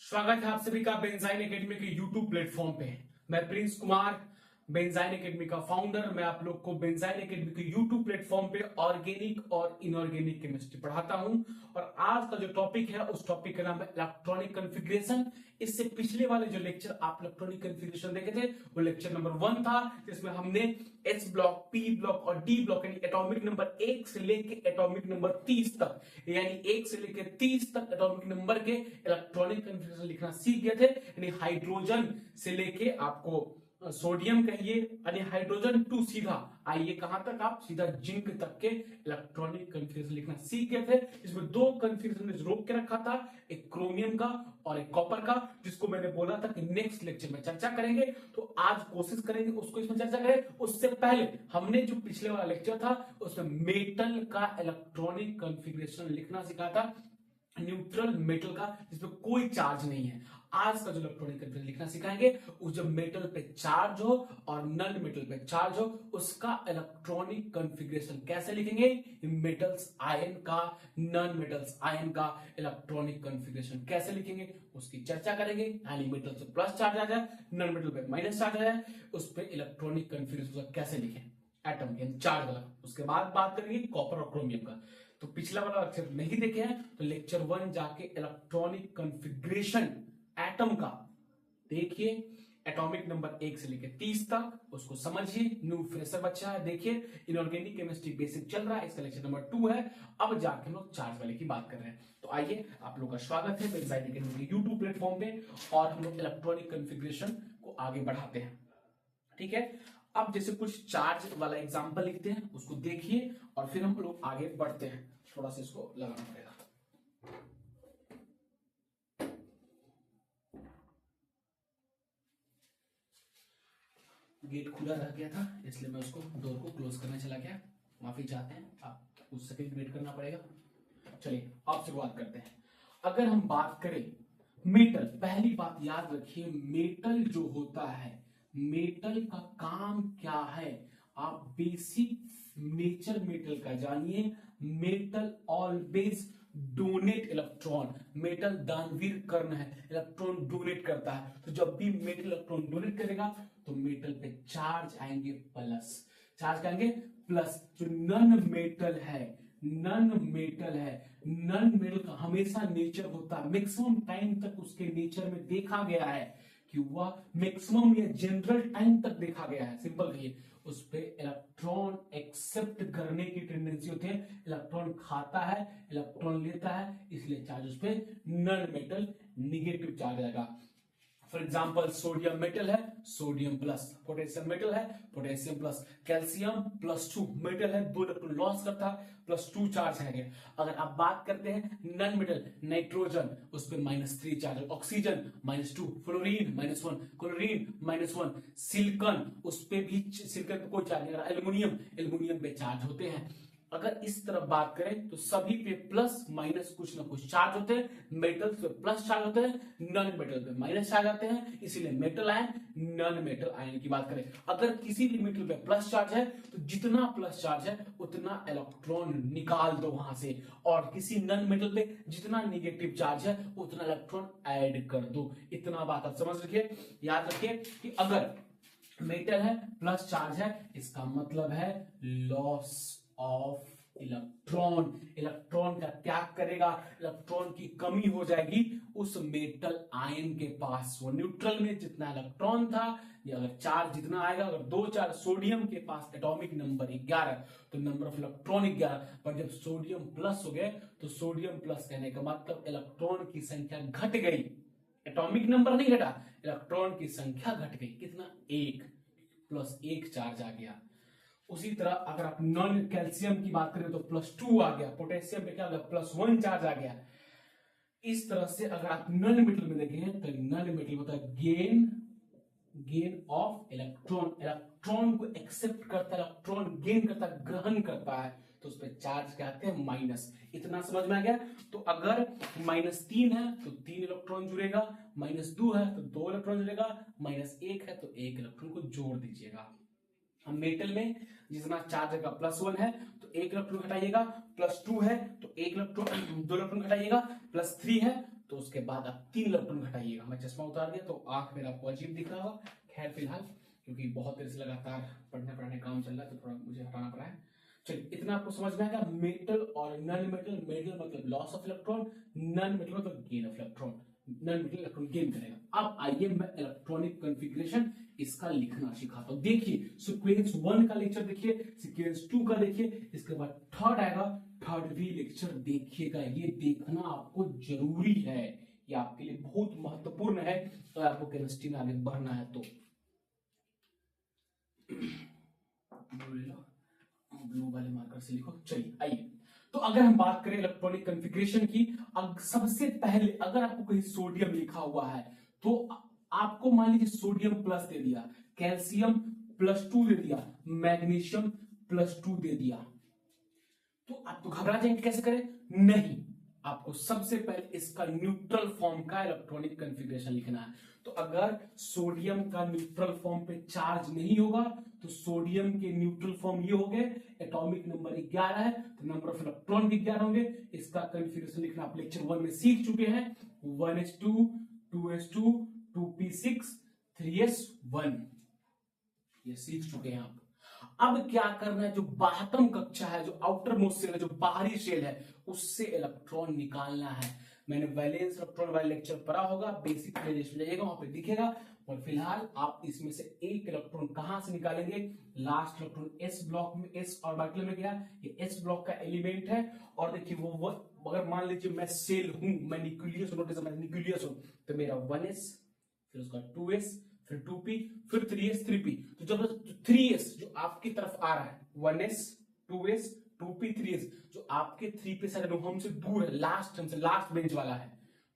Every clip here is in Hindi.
स्वागत है आप सभी का बेंजाइन एकेडमी के यूट्यूब प्लेटफॉर्म पे। मैं प्रिंस कुमार, बेंजाइन एकेडमी का फाउंडर। मैं आप लोग को बेंजाइन एकेडमी के यूट्यूब प्लेटफॉर्म पे ऑर्गेनिक और इनऑर्गेनिक केमिस्ट्री पढ़ाता हूं। और आज का जो टॉपिक है उस टॉपिक का नाम है इलेक्ट्रॉनिक कॉन्फ़िगरेशन। इससे पिछले वाले जो लेक्चर आप इलेक्ट्रॉनिक कॉन्फ़िगरेशन देखे थे वो लेक्चर नंबर 1 था, जिसमें हमने एस ब्लॉक, पी ब्लॉक और डी ब्लॉक यानी एटॉमिक नंबर 1 से लेके एटॉमिक नंबर 30 तक, यानी 1 से लेके 30 तक एटॉमिक नंबर के इलेक्ट्रॉनिक कॉन्फ़िगरेशन लिखना सीख गए थे। यानी हाइड्रोजन से लेके आपको सोडियम कहिए, यानी हाइड्रोजन टू सीधा आइए कहां तक, आप सीधा जिंक तक के इलेक्ट्रॉनिक कॉन्फ़िगरेशन लिखना सीख गए थे। इसमें दो कॉन्फ़िगरेशन रोक के रखा था, एक क्रोमियम का और एक कॉपर का, जिसको मैंने बोला था कि नेक्स्ट लेक्चर में चर्चा करेंगे। तो आज कोशिश करेंगे उसको इसमें चर्चा करें। उससे पहले हमने जो पिछले वाला लेक्चर था उसमें मेटल का इलेक्ट्रॉनिक कॉन्फ़िगरेशन लिखना सिखाया था, न्यूट्रल मेटल का जिसमें कोई चार्ज नहीं है। आज का जो इलेक्ट्रॉनिक कॉन्फ़िगरेशन लिखना सिखाएंगे उस जब मेटल पे चार्ज हो और नॉन मेटल पे चार्ज हो उसका इलेक्ट्रॉनिक कॉन्फ़िगरेशन कैसे लिखेंगे, मेटल्स आयन का, नॉन मेटल्स आयन का इलेक्ट्रॉनिक कॉन्फ़िगरेशन कैसे लिखेंगे उसकी चर्चा करेंगे। यानी मेटल से प्लस चार्ज आ जाए, नॉन मेटल पे माइनस चार्ज आ जाए, उस पर इलेक्ट्रॉनिक कॉन्फ़िगरेशन कैसे लिखें, एटम के चार्ज वाला। उसके बाद बात करेंगे कॉपर और क्रोमियम का। तो पिछला वाला लेक्चर नहीं देखे हैं तो लेक्चर 1 जाके इलेक्ट्रॉनिक कॉन्फ़िगरेशन एटम का देखिए, एटॉमिक नंबर 1 से लेकर 30 तक उसको समझिए। न्यू फ्रेशर बच्चा है, देखिए इनऑर्गेनिक केमिस्ट्री बेसिक चल रहा है, इसका लेक्चर नंबर 2 है। अब जाके हम लोग चार्ज वाले की बात कर रहे हैं। तो आइए, आप लोग का स्वागत है बेंजाइन एकेडमी के यूट्यूब प्लेटफॉर्म पे और हम लोग इलेक्ट्रॉनिक कॉन्फ़िगरेशन को आगे बढ़ाते हैं। ठीक है, अब जैसे कुछ चार्ज वाला एग्जांपल लिखते हैं उसको देखिए और फिर हम लोग आगे बढ़ते हैं। थोड़ा सा इसको लगाना पड़ेगा। गेट खुला रह गया था इसलिए मैं उसको डोर को क्लोज करने चला गया, माफी चाहते हैं, आप कुछ सेकंड वेट करना पड़ेगा। चलिए आप शुरुआत करते हैं। अगर हम बात करें मेटल, पहली बात याद रखिए, मेटल जो होता है, मेटल का काम क्या है, आप बेसिक नेचर मेटल का जानिए। Metal always donate electron, metal दानवीर कर्ण है, इलेक्ट्रॉन डोनेट करता है। तो जब भी मेटल इलेक्ट्रॉन डोनेट करेगा तो मेटल पे चार्ज आएंगे प्लस, चार्ज आएंगे प्लस। जो नॉन मेटल है, नॉन मेटल है, नॉन मेटल का हमेशा नेचर होता है, मैक्सिमम टाइम तक उसके नेचर में देखा गया है कि वह मैक्सिमम या जनरल टाइम तक देखा गया है, सिंपल कहिए, उस पे इलेक्ट्रॉन एक्सेप्ट करने की टेंडेंसी होती है। इलेक्ट्रॉन खाता है, इलेक्ट्रॉन लेता है, इसलिए चार्ज उस पे नॉन मेटल निगेटिव चार्ज आएगा। फॉर एग्जाम्पल सोडियम मेटल है, सोडियम प्लस, पोटेशियम मेटल है, पोटेशियम प्लस, कैल्शियम +2 मेटल है, 2 इलेक्ट्रॉन लॉस करता है, +2 चार्ज है। अगर आप बात करते हैं नॉन मेटल, नाइट्रोजन उस पर -3 charge, oxygen -2, fluorine -1, chlorine -1, silicon उस पर भी, सिलिकॉन पे कोई चार्ज नहीं, एल्युमिनियम, एल्युमिनियम पे चार्ज होते हैं। अगर इस तरफ बात करें तो सभी पे प्लस माइनस कुछ ना कुछ चार्ज होते हैं। मेटल्स पे प्लस चार्ज होते हैं, नॉन मेटल पे माइनस चार्ज आते हैं, इसीलिए metal ion, non metal ion की बात करें। अगर किसी भी मेटल पे प्लस चार्ज है तो जितना प्लस चार्ज है उतना इलेक्ट्रॉन निकाल दो वहां से, और किसी नॉन मेटल पे जितना निगेटिव चार्ज है उतना इलेक्ट्रॉन ऐड कर दो। इतना बात आप समझ रखिए, याद रखिए कि अगर मेटल है प्लस चार्ज है इसका मतलब है लॉस ऑफ इलेक्ट्रॉन, इलेक्ट्रॉन का त्याग करेगा, इलेक्ट्रॉन की कमी हो जाएगी उस मेटल आयन के पास। वो न्यूट्रल में जितना इलेक्ट्रॉन था, या अगर चार्ज जितना आएगा, अगर 2 चार्ज, सोडियम के पास एटॉमिक नंबर 11 तो नंबर ऑफ इलेक्ट्रॉन 11, पर जब सोडियम प्लस हो गए तो सोडियम प्लस कहने का मतलब इलेक्ट्रॉन की संख्या घट गई, एटॉमिक नंबर नहीं घटा, इलेक्ट्रॉन की संख्या घट गई। कितना? 1, +1 चार्ज आ गया। उसी तरह अगर आप नॉन कैल्शियम की बात करें तो +2 आ गया, पोटेशियम पे क्या आ गया, +1 चार्ज आ गया। इस तरह से अगर आप नॉन मेटल में देखें तो नॉन मेटल होता है गेन ऑफ इलेक्ट्रॉन, इलेक्ट्रॉन को एक्सेप्ट करता है, इलेक्ट्रॉन गेन करता है, ग्रहण करता है, तो उस पर चार्ज कहते हैं माइनस। इतना समझ में आ गया? तो अगर -3 है तो 3 इलेक्ट्रॉन जुड़ेगा, -2 है तो 2 इलेक्ट्रॉन जुड़ेगा, -1 है तो 1 इलेक्ट्रॉन को जोड़ दीजिएगा। हम मेटल में जितना चार्ज है +1 है तो एक इलेक्ट्रॉन घटाइएगा, +2 है तो एक इलेक्ट्रॉन 2 इलेक्ट्रॉन घटाइएगा, +3 है तो उसके बाद आप 3 इलेक्ट्रॉन घटाइएगा। मैं चश्मा उतार दिया तो आंख मेरा आपको अजीब दिख रहा होगा। खैर फिलहाल क्योंकि बहुत देर से लगातार पढ़ने काम चल रहा है तो थोड़ा मुझे हटाना पड़ा है। चलिए इतना आपको समझ में आएगा। मेटल और नॉन मेटल, मेटल मतलब loss of electron, non metal मतलब gain of electron, non metal electron gain करेगा। अब आइए मैं इलेक्ट्रॉनिक कॉन्फ़िगरेशन इसका लिखना सिखाता हूं। देखिए सीक्वेंस 1 का लेक्चर देखिए, सीक्वेंस 2 का देखिए, इसके बाद थर्ड आएगा, थर्ड भी लेक्चर देखिएगा। ये देखना आपको जरूरी है, ये आपके लिए बहुत महत्वपूर्ण है तो आपको केमिस्ट्री में आगे बढ़ना है। तो ब्लू वाले मार्कर से लिखो। चलिए आइए, तो अगर हम बात करें इलेक्ट्रॉनिक कॉन्फ़िगरेशन की, सबसे पहले अगर आपको कहीं सोडियम लिखा हुआ है तो आपको मान लीजिए सोडियम प्लस दे दिया, कैल्शियम +2 दे दिया, मैग्नीशियम +2 दे दिया, तो आप तो घबरा जाएंगे कैसे करें? नहीं, आपको सबसे पहले इसका न्यूट्रल फॉर्म का इलेक्ट्रॉनिक कॉन्फ़िगरेशन लिखना है। तो अगर सोडियम का न्यूट्रल फॉर्म पे चार्ज नहीं होगा तो सोडियम के न्यूट्रल फॉर्म ये हो गए, एटॉमिक नंबर 11 है तो नंबर ऑफ इलेक्ट्रॉन भी 11 होंगे। इसका कॉन्फ़िगरेशन लिखना आप लेक्चर 1 में सीख चुके हैं, 1s2 2s2 2p6 3s1, ये सीख चुके हैं आप। अब क्या करना है, जो बाहतम कक्षा है, जो आउटर मोस्ट शेल है, जो बाहरी शेल है, उससे इलेक्ट्रॉन निकालना है। मैंने वैलेंस इलेक्ट्रॉन वाला लेक्चर पढ़ा होगा, बेसिक प्लेलिस्ट में जाइएगा, वहां पे दिखेगा। और फिलहाल आप इसमें से एक इलेक्ट्रॉन कहां से निकालेंगे? लास्ट इलेक्ट्रॉन एस ब्लॉक में, एस ऑर्बिटल में गया, ये एस ब्लॉक का एलिमेंट है। और देखिए वो अगर मान लीजिए मैं सेल हूं, मैं न्यूक्लियस हूं, मैं न्यूक्लियस हूं, तो मेरा 1s, फिर उसका 2s, फिर 2p, फिर 3s 3p। तो जब 3s जो आपकी तरफ आ रहा है, 1s 2s 2p 3s, जो आपके 3p से हमसे दूर है, लास्ट हमसे लास्ट बेंच वाला है,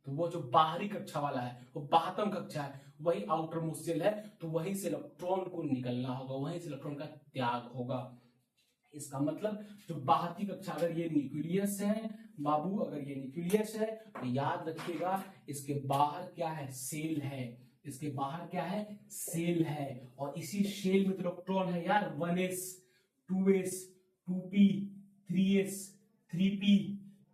तो वो जो बाहरी कक्षा वाला है, वो बाहतम कक्षा है, वही आउटर मोस्ट शेल है, तो वहीं से इलेक्ट्रॉन को निकलना होगा, वहीं से इलेक्ट्रॉन का त्याग होगा। इसका मतलब जो बाहरी कक्षा, अगर ये न्यूक्लियस है बाबू, अगर ये न्यूक्लियस है तो याद रखिएगा इसके बाहर क्या है? सेल है। इसके बाहर क्या है? सेल है। और इसी सेल में तो इलेक्ट्रॉन है यार, 1s 2s 2p 3s 3p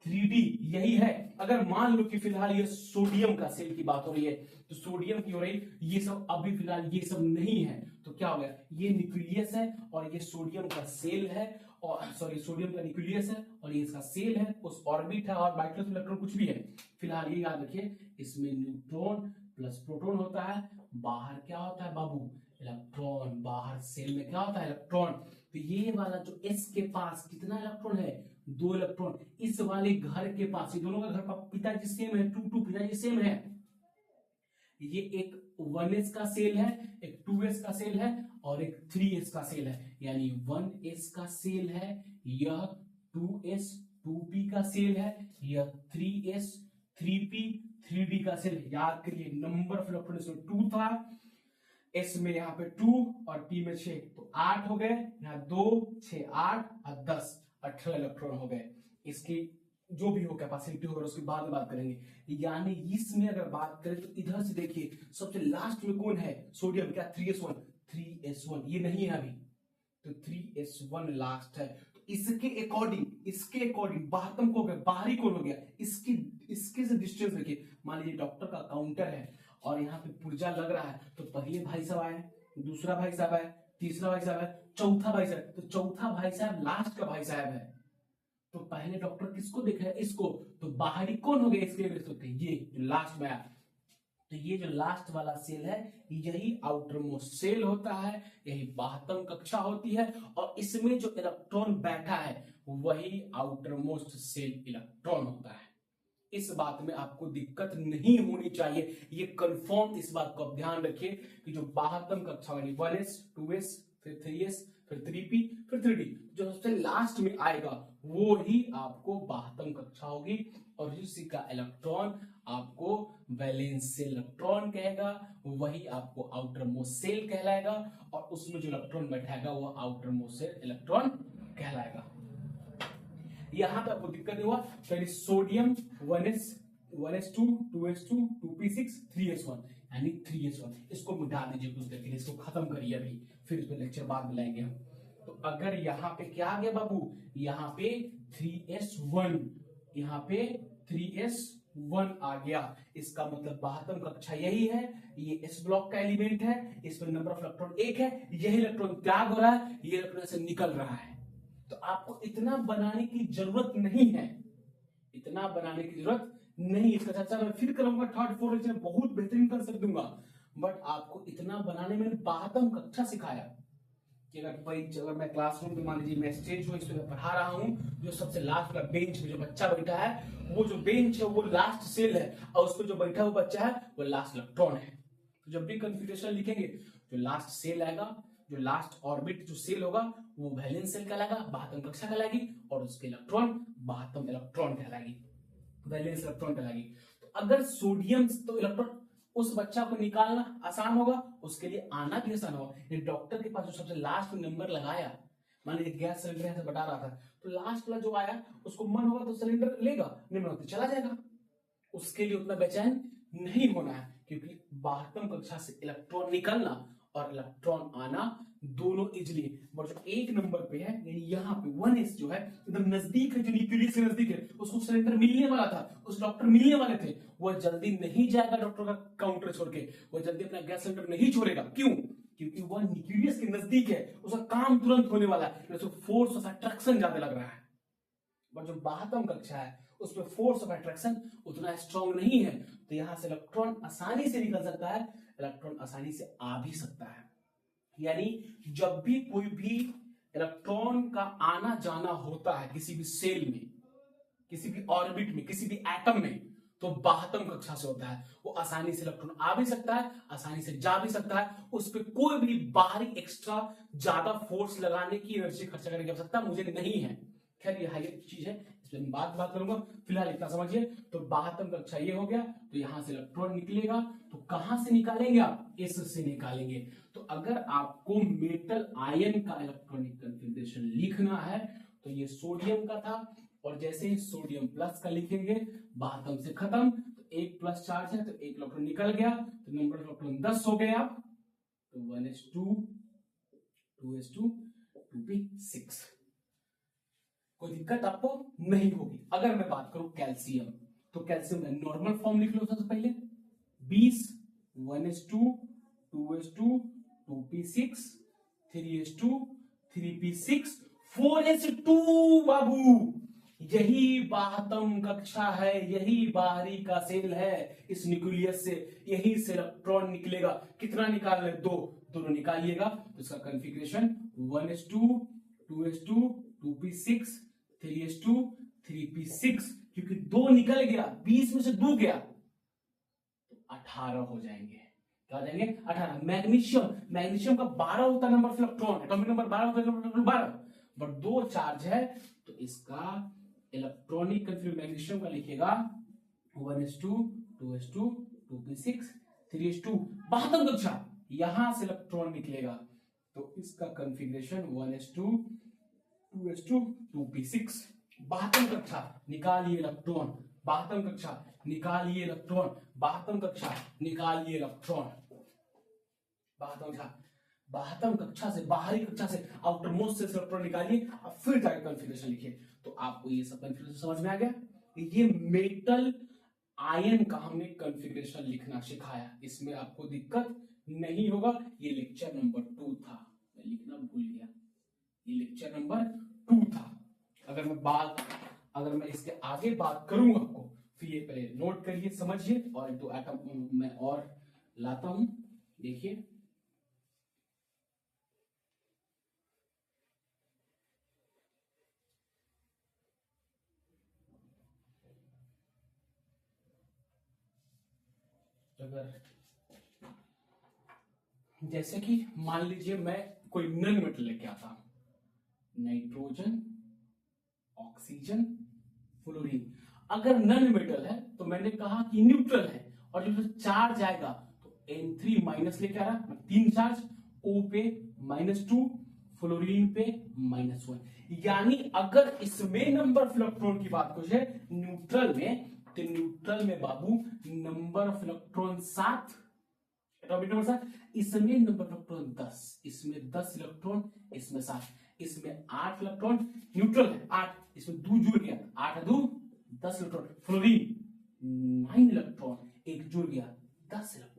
3d, यही है। अगर मान लो कि फिलहाल ये सोडियम का सेल की बात हो रही है, तो सोडियम की हो रही, ये सब अभी फिलहाल ये सब नहीं है, तो क्या हो गया? ये न्यूक्लियस है और ये सोडियम का सेल है, और सॉरी सोडियम का न्यूक्लियस है और ये इसका सेल है, उस ऑर्बिट है और बाइटल इलेक्ट्रॉन कुछ भी है। फिलहाल ये याद रखिए, इसमें न्यूट्रॉन प्लस प्रोटॉन होता है, बाहर क्या होता है बाबू? इलेक्ट्रॉन। बाहर सेल में क्या होता है? इलेक्ट्रॉन। तो ये वाला जो एस के पास कितना इलेक्ट्रॉन है? 2 इलेक्ट्रॉन। इस वाले घर के पास, ये दोनों का घर का पिताजी सेम है, 2 पिताजी सेम है। ये एक 1s का सेल है, एक 2s का सेल है और एक 3s का सेल है, यानी 1s का सेल है, यह 2s 2p का सेल है, यह 3s 3p 3d का सेल। याद करिए नंबर ऑफ इलेक्ट्रॉन इसमें 2 था, s में यहाँ पे 2 और p में 6, तो 8 हो गए, यहाँ 2 6 8 और 10 18 इलेक्ट्रॉन हो गए। इसकी जो भी हो कैपेसिटी होगा उसकी बाद में बात करेंगे। यानी इसमें अगर बात करें तो इधर से देखिए सबसे लास्ट में कौन है? सोडियम। क्या? 3s1 ये नहीं है अभी, तो 3s1 लास्ट है। तो इसके अकॉर्डिंग बाहतम को हो गया, बाहरी कौन हो गया? इसके से डिस्टेंस देखिए, मान लीजिए डॉक्टर का काउंटर है और यहाँ पे पुर्जा लग रहा है, तो पहले भाई साहब आए, दूसरा भाई साहब आए, तीसरा भाई साहब है, चौथा भाई साहब, तो चौथा भाई साहब लास्ट का भाई साहब है। तो पहले डॉक्टर किसको देखा है? इसको। तो बाहरी कौन हो गया इसके लिए? ये जो लास्ट में आया, तो ये जो लास्ट वाला सेल है यही आउटर मोस्ट सेल होता है, यही बाहतम कक्षा होती है, और इसमें जो इलेक्ट्रॉन बैठा है वही आउटर मोस्ट सेल इलेक्ट्रॉन होता है। इस बात में आपको दिक्कत नहीं होनी चाहिए, ये कंफर्म, इस बात को आप ध्यान रखिए कि जो बाहतम कक्षा वाली 1s 2s फिर 3s फिर 3p फिर 3d, जो सबसे लास्ट में आएगा वो ही आपको बाहतम कक्षा होगी, और इसी का इलेक्ट्रॉन आपको वैलेंस सेल इलेक्ट्रॉन कहेगा, वही आपको आउटर मोस्ट सेल कहलाएगा, और उसमें जो इलेक्ट्रॉन बैठाएगा वो आउटर मोस्ट सेल इलेक्ट्रॉन कहलाएगा। यहां तक आपको दिक्कत नहीं हुआ? तो sodium 1s 1s2 2s2 2p6 3s1, यानी 3s1। इसको मिटा दीजिए कुछ देर के लिए, इसको खत्म करिए अभी, फिर इसमें लेक्चर बाद में लाएंगे हम। तो अगर यहाँ पे क्या आ गया बाबू, यहाँ पे 3s1, यहाँ पे 3s1 आ गया, इसका मतलब 72 कक्षा यही है, ये इस ब्लॉक का एलिमेंट है, इसमें नंबर ऑफ इलेक्ट्रॉन 1 है, यही इलेक्ट्रॉन त्याग हो रहा है, ये इलेक्ट्रॉन से निकल रहा है। तो आपको इतना बनाने की जरूरत नहीं है, इतना बनाने की जरूरत नहीं। इसका चर्चा मैं फिर करूंगा, थर्ड फोर्थ लेक्चर में बहुत बेहतरीन कंसेप्ट दूंगा, बट आपको इतना बनाने में 72 कक्षा सिखाया कि अगर मैं क्लासरूम में मान लीजिए मैं स्टेज हूँ, इसमें पढ़ा रहा हूँ, जो सबसे लास्ट वाला बेंच में जो बच्चा बैठा है, वो जो बेंच है वो लास्ट सेल है, और उस पर जो बैठा हुआ बच्चा है वो लास्ट इलेक्ट्रॉन है। तो जब भी कन्फिग्रेशन लिखेंगे, जो लास्ट सेल आएगा, जो लास्ट ऑर्बिट जो सेल होगा, वो वैलेंस सेल कहलाएगा, 72 कक्षा कहलाएगी, और उसके इलेक्ट्रॉन 72 इलेक्ट्रॉन कहलाएगी, वैलेंस इलेक्ट्रॉन कहलाएगी। तो अगर सोडियम तो इलेक्ट्रॉन, उस बच्चा को निकालना आसान होगा, उसके लिए आना भी आसान होगा। ये डॉक्टर के पास जो सबसे लास्ट में नंबर लगाया, मान लीजिए गैस सिलेंडर यहाँ से बता रहा था, तो लास्ट वाला जो आया उसको मन होगा तो सिलेंडर लेगा, नहीं मन होता चला जाएगा। उसके लिए उतना बेचैन नहीं होना है, क्योंकि 72 कक्षा से इलेक्ट्रॉन निकलना और इलेक्ट्रॉन आना दोनों इजली। और जो एक नंबर पे है, यानी यहाँ पे 1s जो है एकदम नजदीक है, जो न्यूक्लियस के नजदीक है, उसको सिलेंडर मिलने वाला था, उस डॉक्टर मिलने वाले थे, वो जल्दी नहीं जाएगा डॉक्टर का काउंटर छोड़ के, वो जल्दी अपना गैस सिलेंडर नहीं छोड़ेगा। क्यों? क्योंकि वह न्यूक्लियस के नजदीक है, उसका काम तुरंत होने वाला है, उसको फोर्स ऑफ अट्रैक्शन ज्यादा लग रहा है। और जो 72 कक्षा है उसमें फोर्स ऑफ अट्रैक्शन उतना स्ट्रॉन्ग नहीं है, तो यहां से इलेक्ट्रॉन आसानी से निकल सकता है, इलेक्ट्रॉन आसानी से आ भी सकता है। यानी जब भी कोई भी इलेक्ट्रॉन का आना जाना होता है किसी भी सेल में, किसी भी ऑर्बिट में, किसी भी एटम में, तो 72 कक्षा से होता है। वो आसानी से इलेक्ट्रॉन आ भी सकता है, आसानी से जा भी सकता है, उस पर कोई भी बाहरी एक्स्ट्रा ज्यादा फोर्स लगाने की, एनर्जी खर्चा करने की आवश्यकता मुझे नहीं है। खैर ये हाईलाइट चीज है, इसमें मैं बात करूंगा, फिलहाल इतना समझिए। तो 72 कक्षा ये हो गया, तो यहां से इलेक्ट्रॉन निकलेगा, तो कहां से निकालेंगे आप? एस से निकालेंगे। तो अगर आपको मेटल आयन का इलेक्ट्रॉनिक कन्फिग्रेशन लिखना है, तो ये सोडियम का था, और जैसे ही सोडियम प्लस का लिखेंगे, 72 से खत्म, तो 1 प्लस चार्ज है, तो 1 इलेक्ट्रॉन निकल गया, तो नंबर ऑफ इलेक्ट्रॉन 10 हो गए आप, तो 1s2 2s2 2p6। कोई दिक्कत आपको नहीं होगी। अगर मैं बात करूं कैल्शियम, तो कैल्शियम का नॉर्मल फॉर्म लिख लो सबसे पहले, 20 1s2 2s2 2p6 3s2 3p6 4s2 बाबू, यही 72 कक्षा है, यही बाहरी का सेल है। इस न्यूक्लियस से यही से इलेक्ट्रॉन निकलेगा। कितना निकाल रहे? 2, दोनों निकालिएगा, तो इसका configuration 1s2 2s2 2p6 3s2 3p6, क्योंकि 2 निकल गया, 20 में से 2 गया, तो 18 हो जाएंगे। क्या हो जाएंगे? 18। मैग्नीशियम का 12 होता है number of electron, atomic number 12 होता है, 12, बट 2 चार्ज है, तो इसका इलेक्ट्रॉनिक कन्फिग्रेशन मैग्नीशियम का लिखेगा 1s2 2s2 2p6 3s2, 72 कक्षा, यहां से इलेक्ट्रॉन निकलेगा, तो इसका कन्फिग्रेशन 1s2 2s2 2p6। 72 कक्षा, निकालिए इलेक्ट्रॉन, 72 कक्षा, निकालिए इलेक्ट्रॉन, 72 कक्षा, निकालिए इलेक्ट्रॉन, 72 कक्षा से, बाहरी कक्षा से, आउटर मोस्ट से इलेक्ट्रॉन निकालिए, अब फिर जाकर कॉन्फ़िगरेशन लिखिए। तो आपको ये सब कॉन्फ़िगरेशन समझ में आ गया। ये मेटल आयन का हमने कॉन्फ़िगरेशन लिखना सिखाया, इसमें आपको दिक्कत नहीं होगा। ये लेक्चर नंबर 2 था, मैं लिखना भूल गया, ये लेक्चर नंबर 2 था। अगर मैं इसके आगे बात करूंगा आपको, फिर ये पहले नोट करिए, समझिए, और 2 एटम मैं और लाता हूं, देखिए। अगर जैसे कि मान लीजिए मैं कोई नन मेटल लेके आता हूं, नाइट्रोजन, ऑक्सीजन, फ्लोरीन। अगर नन मेटल है तो मैंने कहा कि न्यूट्रल है, और जो चार्ज आएगा तो N3 माइनस लेके आ रहा, 3 चार्ज, O पे -2, फ्लोरीन पे -1। यानी अगर इसमें नंबर ऑफ इलेक्ट्रॉन की बात कुछ है न्यूट्रल में, तो न्यूट्रल में बाबू number of electron 7, atomic number 7, इसमें नंबर ऑफ इलेक्ट्रॉन 10, इसमें 10 इलेक्ट्रॉन, इसमें 7, इसमें 8 इलेक्ट्रॉन, न्यूट्रल है 8, इसमें 2 जुड़ गया, 8 2 10 इलेक्ट्रॉन, फ्लोरीन 9 इलेक्ट्रॉन, एक जुड़ गया 10 इलेक्ट्रॉन।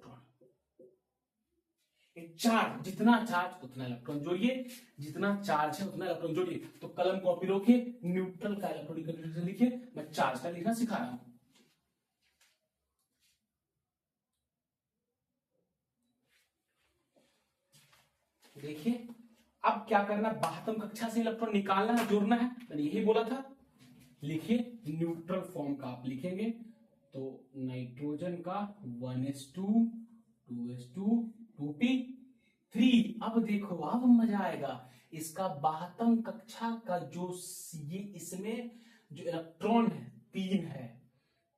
चार्ज, जितना चार्ज उतना इलेक्ट्रॉन जोड़िए, जितना चार्ज है उतना इलेक्ट्रॉन जोड़िए। तो कलम कॉपी रोकिए, न्यूट्रल का इलेक्ट्रॉनिक कन्फिग्रेशन लिखिए, मैं चार्ज का लिखना सिखा रहा हूं। देखिए अब क्या करना, 72 कक्षा से इलेक्ट्रॉन निकालना है, जोड़ना है, मैंने यही बोला था। लिखिए न्यूट्रल फॉर्म का आप लिखेंगे तो नाइट्रोजन का 1s2 2s2 2p3। अब देखो अब मजा आएगा, इसका 72 कक्षा का जो ये इसमें जो इलेक्ट्रॉन है 3 है,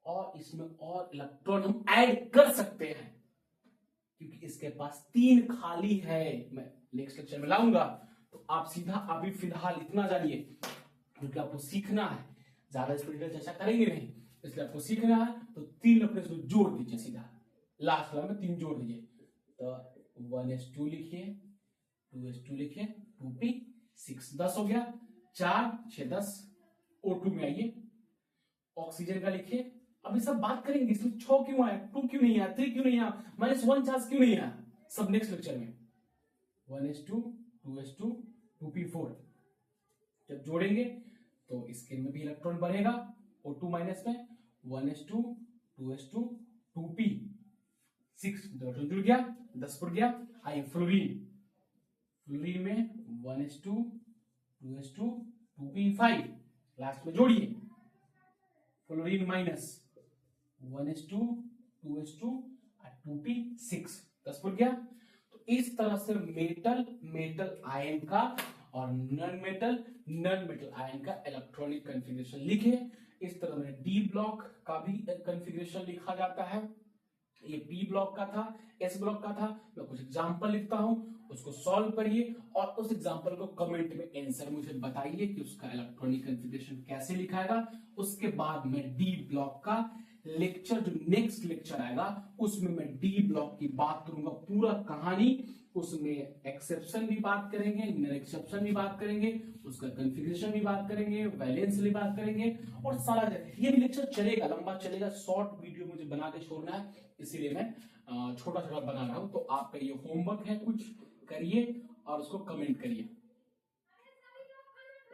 और इसमें और इलेक्ट्रॉन हम ऐड कर सकते हैं क्योंकि इसके पास 3 खाली है। मैं नेक्स्ट लेक्चर में लाऊंगा, तो आप सीधा अभी फिलहाल इतना जानिए क्योंकि आपको सीखना है, ज्यादा इस पर चर्चा करेंगे नहीं, इसलिए आपको सीखना है। तो 3 इलेक्ट्रॉन इसको जोड़ दीजिए, सीधा लास्ट वाला में 3 जोड़ दीजिए। तो 1s2 लिखिए, 2s2 लिखिए, 2p6, 10 हो गया, 4 6 10। O2 में आइए, ऑक्सीजन का लिखिए। अभी सब बात करेंगे इसमें 6 क्यों आया, 2 क्यों नहीं आया, 3 क्यों नहीं आया, -1 चार्ज क्यों नहीं आया, सब नेक्स्ट लेक्चर में। 1s2 2s2 2p4 जब जोड़ेंगे तो इसके में भी इलेक्ट्रॉन बढ़ेगा, O2 माइनस में, 1s2 2s2 2p6 इलेक्ट्रॉन जुड़ गया, 10 पर गया। आइए फ्लोरीन, फ्लोरीन में 1s2 2s2 2p5 लास्ट में जोड़िए, fluorine minus 1s2 2s2 2p6 10 पर गया। तो इस तरह से मेटल मेटल आयन का और नॉन मेटल आयन का इलेक्ट्रॉनिक कॉन्फ़िगरेशन लिखे। इस तरह में डी ब्लॉक का भी कॉन्फ़िगरेशन लिखा जाता है। ये पी ब्लॉक का था, एस ब्लॉक का था। मैं कुछ एग्जांपल लिखता हूं, उसको सॉल्व करिए और उस एग्जांपल को कमेंट में आंसर मुझे बताइए कि उसका इलेक्ट्रॉनिक कॉन्फ़िगरेशन कैसे लिखाएगा। उसके बाद मैं डी ब्लॉक का लेक्चर, जो नेक्स्ट लेक्चर आएगा उसमें मैं डी ब्लॉक की बात करूंगा, पूरा कहानी। उसमें एक्सेप्शन भी बात करेंगे, नॉन एक्सेप्शन भी बात करेंगे, उसका कॉन्फ़िगरेशन भी बात करेंगे, वैलेंस भी बात करेंगे, और सारा ये भी लेक्चर चलेगा, लंबा चलेगा। शॉर्ट वीडियो मुझे बना के छोड़ना है, इसीलिए मैं छोटा छोटा बना रहा हूं। तो आपका ये होमवर्क है, कुछ करिए और उसको कमेंट करिए।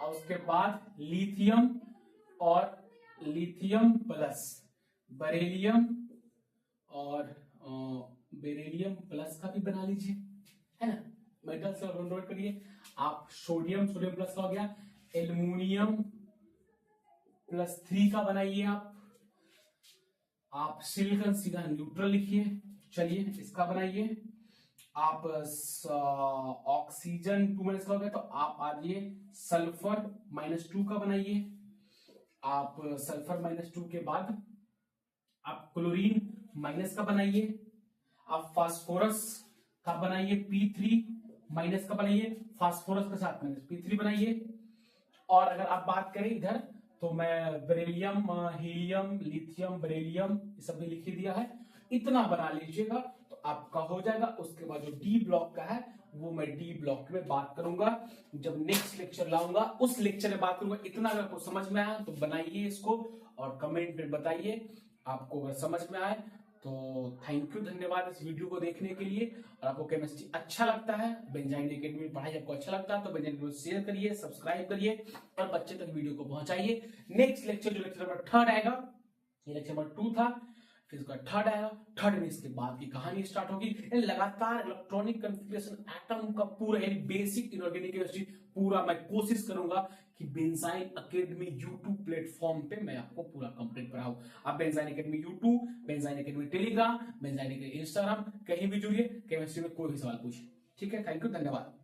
और उसके बाद लिथियम और लिथियम प्लस बेरिलियम और बेरिलियम प्लस का भी बना लीजिए, है ना। मेटल से नोट करिए आप। सोडियम प्लस का हो गया, एल्युमिनियम +3 का बनाइए आप सिलिकॉन सीधा न्यूट्रल लिखिए। चलिए इसका बनाइए आप। ऑक्सीजन 2 का हो गया, तो आप आ जाइए सल्फर -2 का बनाइए आप। सल्फर -2 के बाद आप क्लोरीन माइनस का बनाइए आप। फास्फोरस का बनाइए P3 माइनस का बनाइए, फास्फोरस के साथ -P3 बनाइए। और अगर आप बात करें इधर, तो मैं बेरिलियम, हीलियम, लिथियम, बेरिलियम ये सब भी लिख ही दिया है। इतना बना लीजिएगा तो आपका हो जाएगा। उसके बाद जो डी ब्लॉक का है वो मैं डी ब्लॉक में बात करूंगा, जब नेक्स्ट लेक्चर लाऊंगा उस लेक्चर में बात करूंगा। इतना अगर आपको समझ में आया तो बनाइए इसको और कमेंट में बताइए आपको अगर समझ में आए तो। थैंक यू, धन्यवाद इस वीडियो को देखने के लिए। और आपको केमिस्ट्री अच्छा लगता है, बेंजाइन एकेडमी में पढ़ाई आपको अच्छा लगता है तो बेंजाइन को शेयर करिए, सब्सक्राइब करिए और बच्चे तक वीडियो को पहुंचाइए। नेक्स्ट लेक्चर जो लेक्चर नंबर 3 आएगा, ये लेक्चर नंबर 2 था, फिर इसका 3 आएगा। 3 में इसके बाद की कहानी स्टार्ट होगी। लगातार इलेक्ट्रॉनिक कॉन्फ़िगरेशन एटम का पूरा यानी बेसिक इनऑर्गेनिक केमिस्ट्री पूरा मैं कोशिश करूंगा कि बेंजाइन एकेडमी यूट्यूब प्लेटफॉर्म पे मैं आपको पूरा कंप्लीट पढ़ाऊं। आप benzene academy YouTube, benzene academy Telegram, benzene academy Instagram कहीं भी जुड़िए, केमिस्ट्री में कोई भी सवाल पूछिए। ठीक है, थैंक यू, धन्यवाद।